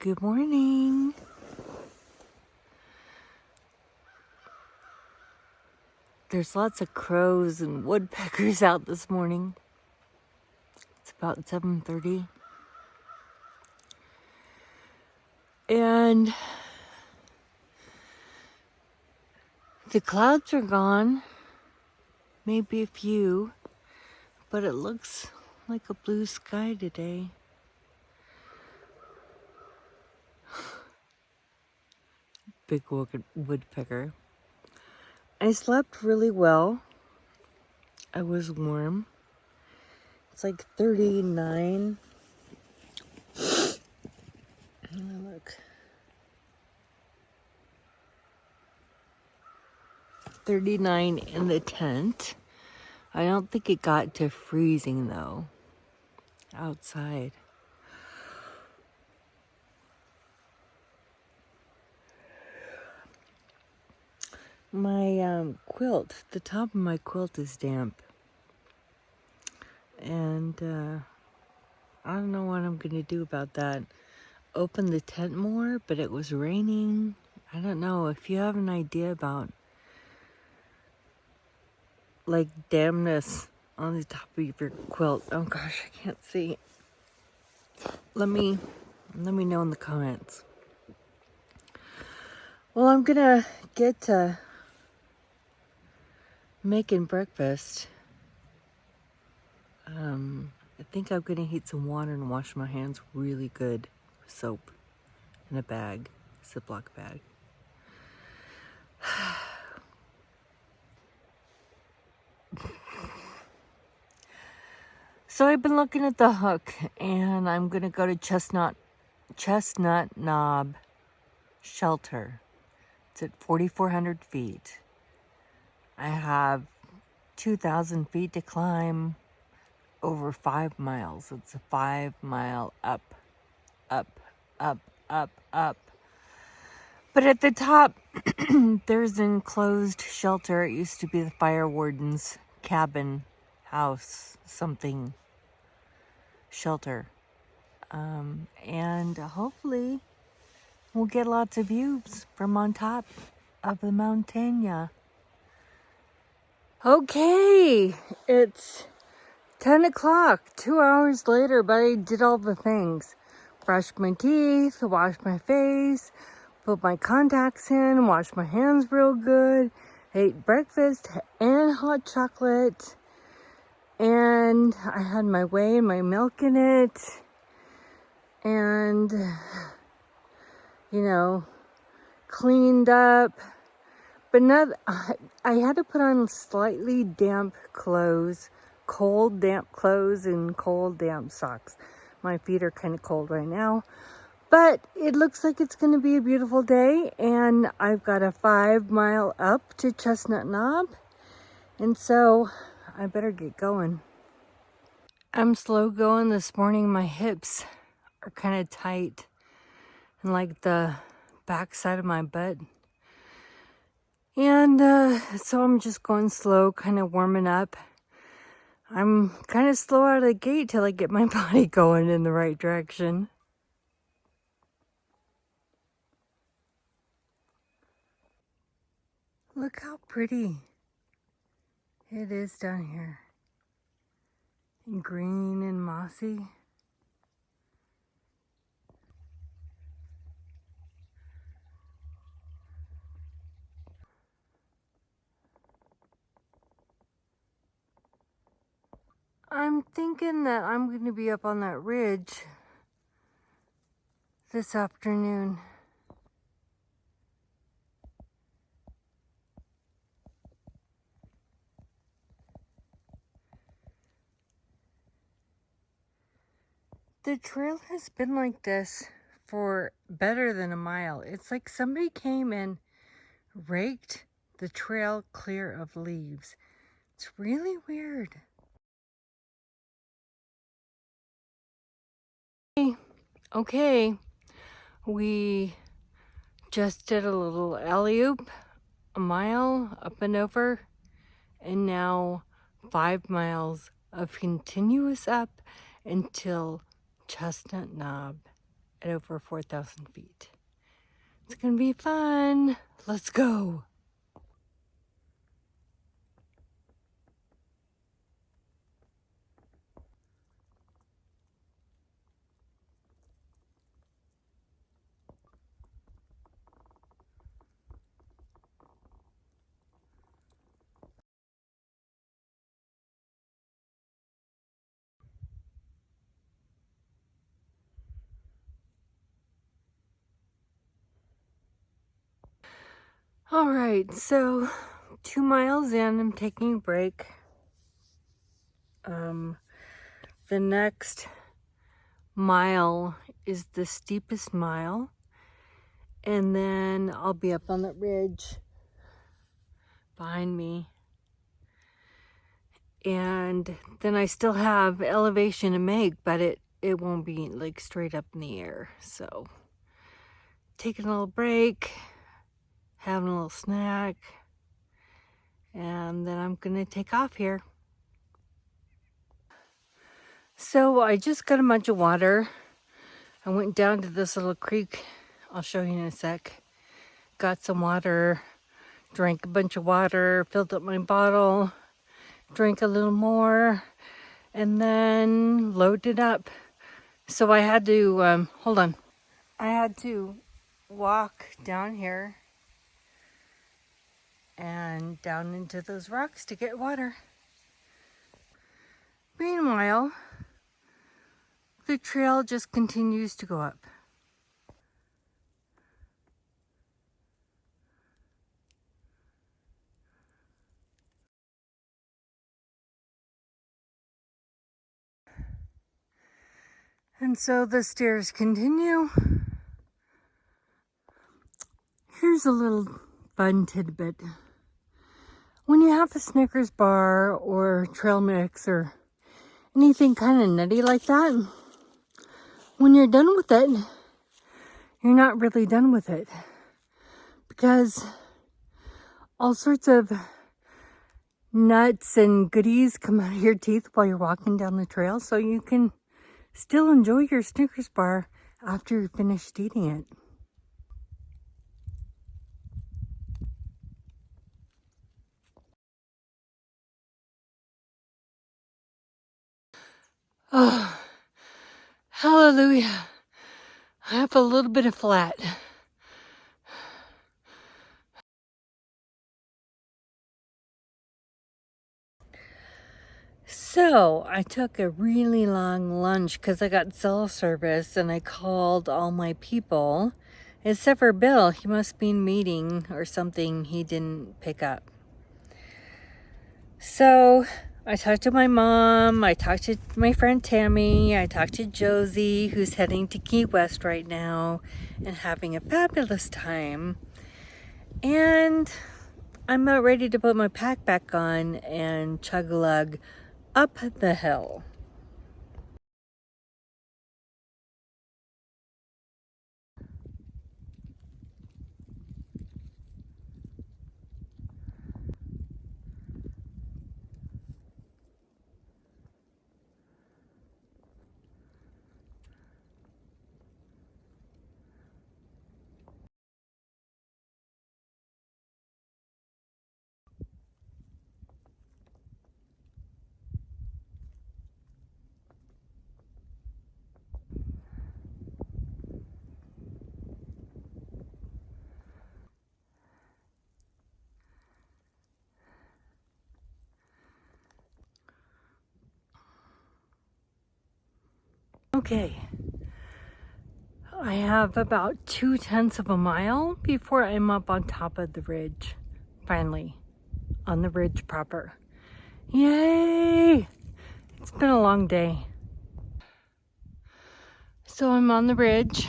Good morning. There's lots of crows and woodpeckers out this morning. It's about 7:30. And the clouds are gone. Maybe a few, but it looks like a blue sky today. Big woodpecker. I slept really well. I was warm. It's like 39. Look. 39 in the tent. I don't think it got to freezing though. Outside. My quilt, the top of my quilt is damp. And I don't know what I'm gonna do about that. Open the tent more, but it was raining. I don't know if you have an idea about like dampness on the top of your quilt. Oh gosh, I can't see. Let me know in the comments. Well, I'm gonna get to making breakfast. I think I'm gonna heat some water and wash my hands really good with soap in a bag, Ziploc bag. So I've been looking at the hook, and I'm gonna go to Chestnut Knob shelter. It's at 4,400 feet. I have 2,000 feet to climb over 5 miles. It's a 5-mile up. But at the top, there's an enclosed shelter. It used to be the fire warden's cabin, house, something, shelter. And hopefully we'll get lots of views from on top of the mountaina. Okay, it's 10 o'clock, 2 hours later, but I did all the things. Brushed my teeth, washed my face, put my contacts in, washed my hands real good, ate breakfast and hot chocolate, and I had my whey and my milk in it, and, cleaned up. But not, I had to put on slightly damp clothes, cold damp clothes and cold damp socks. My feet are kind of cold right now, but it looks like it's going to be a beautiful day, and I've got a 5-mile up to Chestnut Knob, and so I better get going. I'm slow going this morning. My hips are kind of tight and like the back side of my butt. And so I'm just going slow, kind of warming up. I'm kind of slow out of the gate till I get my body going in the right direction. Look how pretty it is down here. Green and mossy. I'm thinking that I'm going to be up on that ridge this afternoon. The trail has been like this for better than a mile. It's like somebody came and raked the trail clear of leaves. It's really weird. Okay, we just did a little alley-oop, a mile up and over, and now 5 miles of continuous up until Chestnut Knob. at over 4,000 feet. It's gonna be fun. Let's go. All right, so 2 miles in, I'm taking a break. The next mile is the steepest mile, and then I'll be up on that ridge behind me. And then I still have elevation to make, but it won't be like straight up in the air. So taking a little break, having a little snack, and then I'm gonna take off here. So I just got a bunch of water. I went down to this little creek. I'll show you in a sec. Got some water, drank a bunch of water, filled up my bottle, drank a little more, and then loaded up. So I had to, hold on. I had to walk down here and down into those rocks to get water. Meanwhile, the trail just continues to go up. And so the stairs continue. Here's a little fun tidbit. When you have a Snickers bar or trail mix or anything kind of nutty like that, when you're done with it, you're not really done with it. Because all sorts of nuts and goodies come out of your teeth while you're walking down the trail, so you can still enjoy your Snickers bar after you're finished eating it. Oh, hallelujah. I have a little bit of flat. So I took a really long lunch because I got cell service, and I called all my people, except for Bill. He must be in a meeting or something he didn't pick up. So I talked to my mom, I talked to my friend Tammy, I talked to Josie, who's heading to Key West right now and having a fabulous time. And I'm about ready to put my pack back on and chug-a-lug up the hill. Okay, I have about 2/10 of a mile before I'm up on top of the ridge. Finally, on the ridge proper. Yay! It's been a long day. So I'm on the ridge.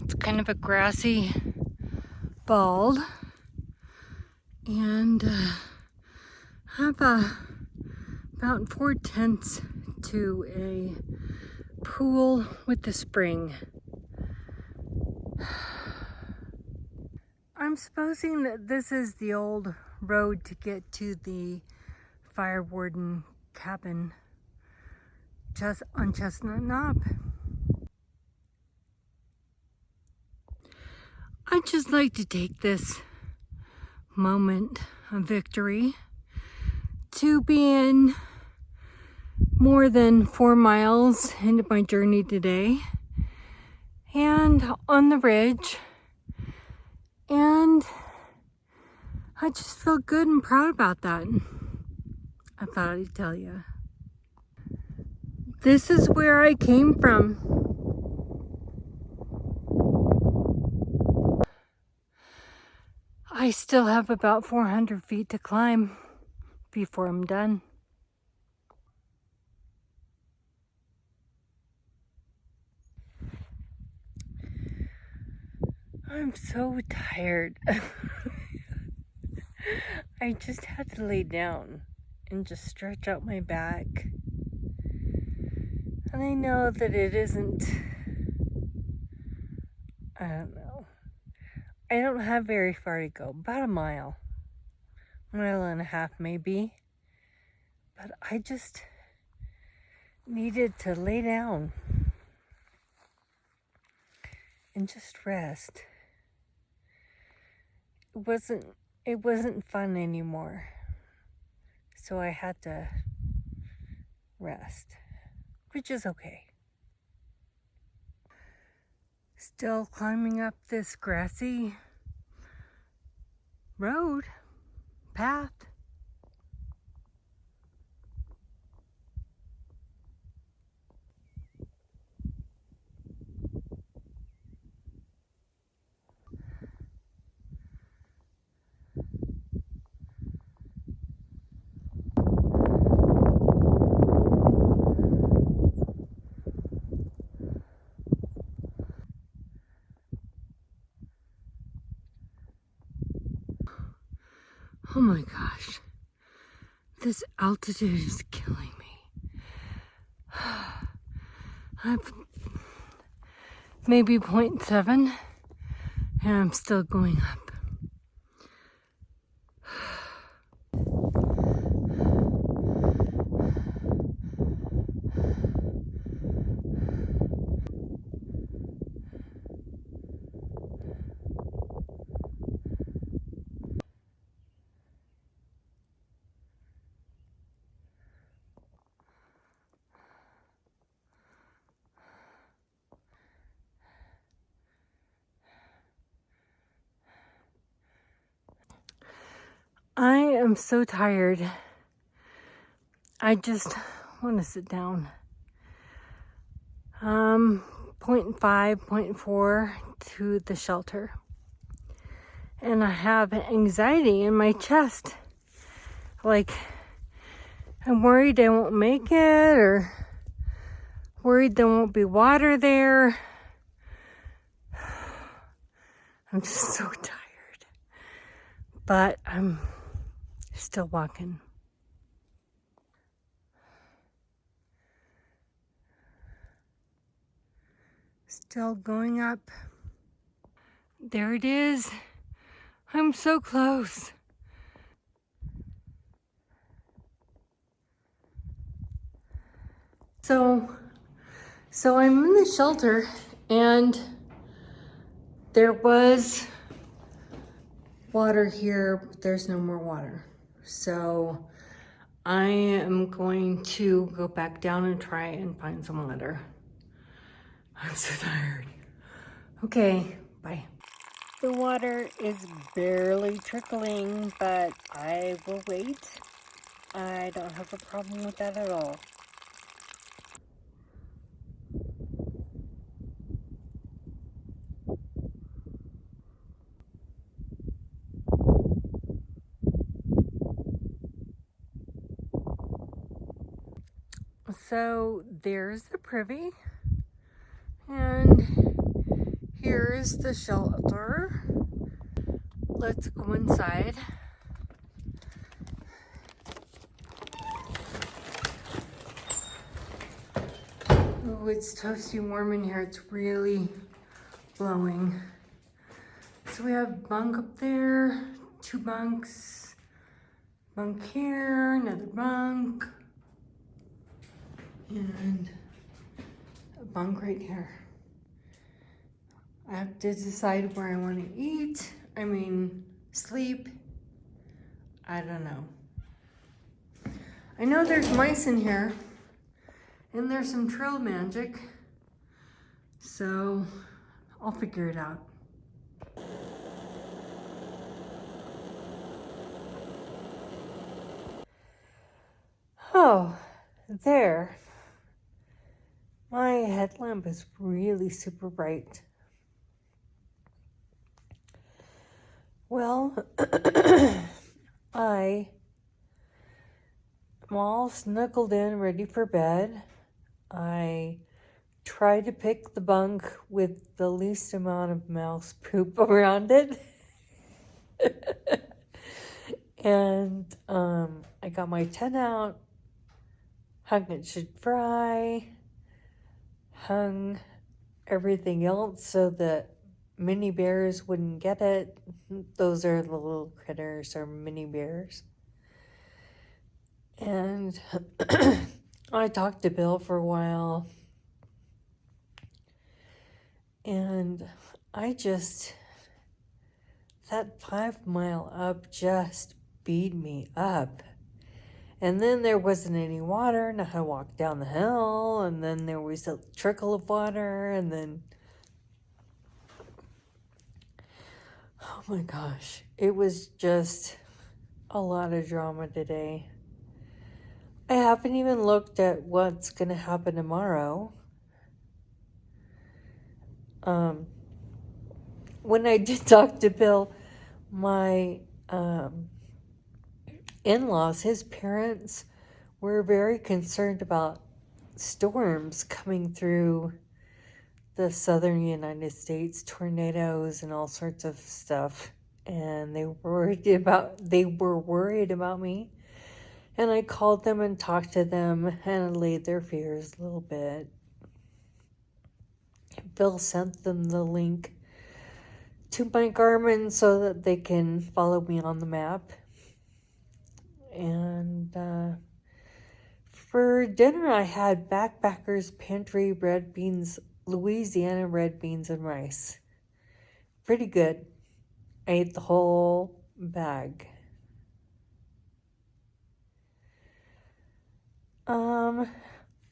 It's kind of a grassy bald, and have about 4/10 to a pool with the spring. I'm supposing that this is the old road to get to the fire warden cabin just on Chestnut Knob. I'd just like to take this moment of victory to be in more than 4 miles into my journey today and on the ridge, and I just feel good and proud about that. I thought I'd tell you. This is where I came from. I still have about 400 feet to climb before I'm done. I'm so tired. I just had to lay down and just stretch out my back. And I know that it isn't, I don't know. I don't have very far to go, about a mile and a half maybe. But I just needed to lay down and just rest. It wasn't fun anymore. So I had to rest, which is okay. Still climbing up this grassy road, path. Oh my gosh, this altitude is killing me. I've maybe 0.7 and I'm still going up. I am so tired. I just want to sit down. 0.5, 0.4 to the shelter. And I have anxiety in my chest. Like, I'm worried I won't make it, or worried there won't be water there. I'm just so tired. But I'm still walking. Still going up. There it is. I'm so close. So I'm in the shelter and there was water here, but there's no more water. So I am going to go back down and try and find some water. I'm so tired. Okay, bye. The water is barely trickling, but I will wait. I don't have a problem with that at all. So there's the privy, and here's the shelter. Let's go inside. Oh, it's toasty warm in here. It's really blowing. So we have bunk up there, 2 bunks, bunk here, another bunk, and a bunk right here. I have to decide where I want to eat. Sleep. I don't know. I know there's mice in here, and there's some trail magic, so I'll figure it out. Oh, there. My headlamp is really super bright. Well, I am all snuggled in, ready for bed. I try to pick the bunk with the least amount of mouse poop around it. And I got my tent out, hung it should fry, hung everything else so that mini bears wouldn't get it. Those are the little critters, or mini bears. And I talked to Bill for a while. And that 5 mile up just beat me up. And then there wasn't any water, and I had to walk down the hill, and then there was a trickle of water, and then, oh my gosh, it was just a lot of drama today. I haven't even looked at what's going to happen tomorrow. When I did talk to Bill, my in-laws, his parents, were very concerned about storms coming through the southern United States, tornadoes and all sorts of stuff. And they were worried about me. And I called them and talked to them and allayed their fears a little bit. Bill sent them the link to my Garmin so that they can follow me on the map. And for dinner, I had Backpackers Pantry red beans, Louisiana red beans and rice. Pretty good. I ate the whole bag.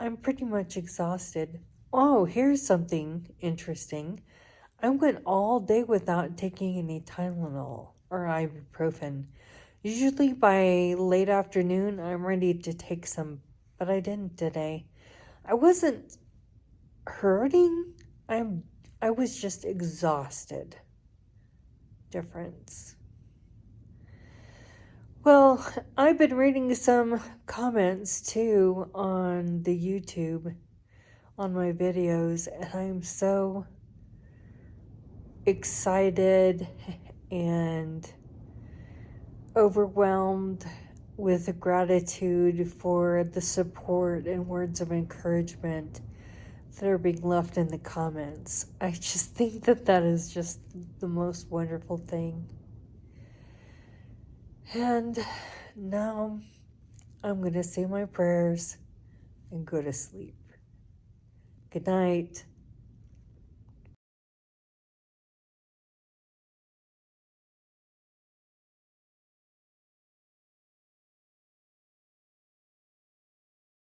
I'm pretty much exhausted. Oh, here's something interesting. I went all day without taking any Tylenol or ibuprofen. Usually by late afternoon, I'm ready to take some, but I didn't today. I wasn't hurting. I was just exhausted. Difference. Well, I've been reading some comments too on the YouTube on my videos, and I'm so excited and overwhelmed with gratitude for the support and words of encouragement that are being left in the comments. I just think that is just the most wonderful thing. And now I'm going to say my prayers and go to sleep. Good night.